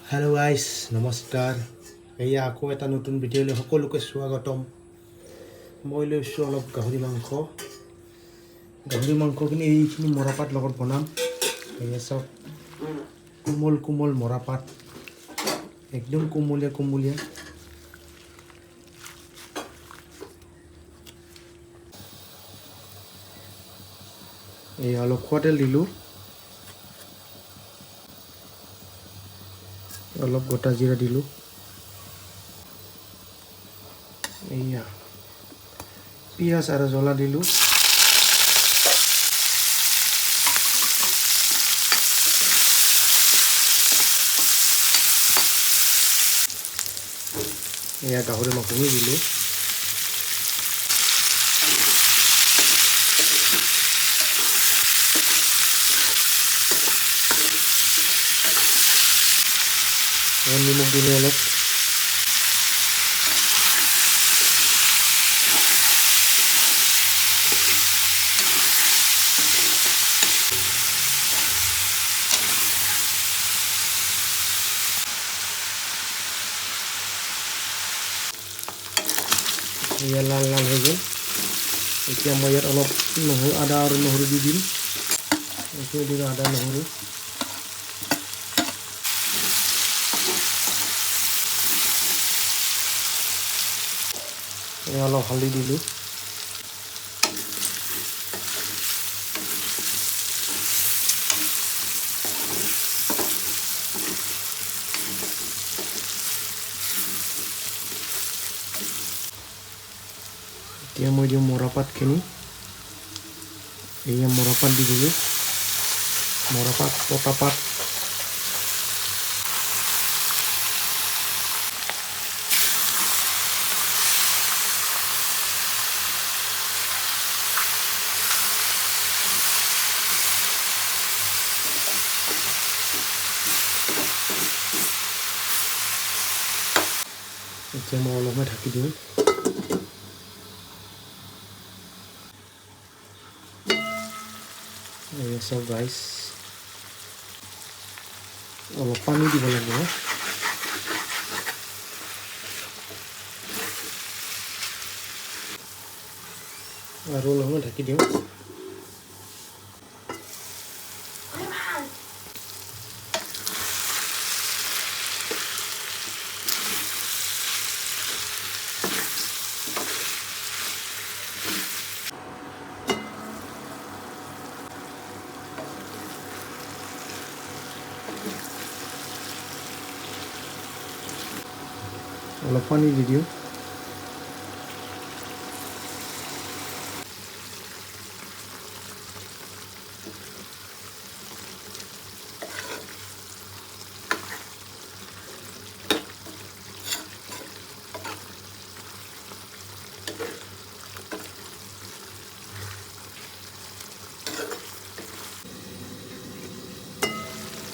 Hello' গাইছ নমস্কাৰ। এয়া আকৌ এটা নতুন ভিডিঅ'লৈ সকলোকে স্বাগতম। মই লৈছোঁ অলপ গাহৰি মাংসখিনি এইখিনি মৰাপাত লগত বনাম। এয়া চাওক, কোমল কোমল মৰাপাত, একদম কোমলীয়া। এই অলপ খোৱা তেল দিলোঁ, অলপ গোটা জিৰা দিলোঁ, এয়া পিঁয়াজ আৰু জ্বলা দিলোঁ, এয়া গাহৰি মাংসখিনি দিলোঁ, নিমখ দিলোঁ অলপ, এয়া লাল হৈ গ'ল। এতিয়া মই ইয়াত অলপ আদা আৰু নহৰু দি দিম। এইটোৱে দিলোঁ আদা নহৰু, অলপ হালধি দিলোঁ, এতিয়া মই দিওঁ মৰাপাতখিনি। এয়া মৰাপাত দি দিলোঁ, মৰাপাত পটাপাত, এতিয়া মই অলপমান ঢাকি দিওঁ। এয়া চাওক গাইছ, অলপ পানী দিব লাগিব, আৰু অলপমান ঢাকি দিওঁ। অলপ পানী দি দিওঁ,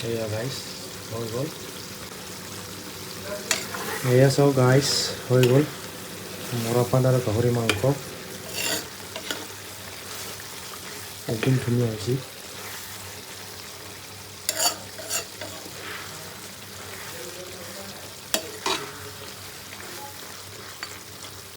এয়া গাইছ হৈ গ'ল। এয়া চাওক গাইছ হৈ গ'ল মৰাপাত আৰু গাহৰি মাংস, একদম ধুনীয়া হৈছে।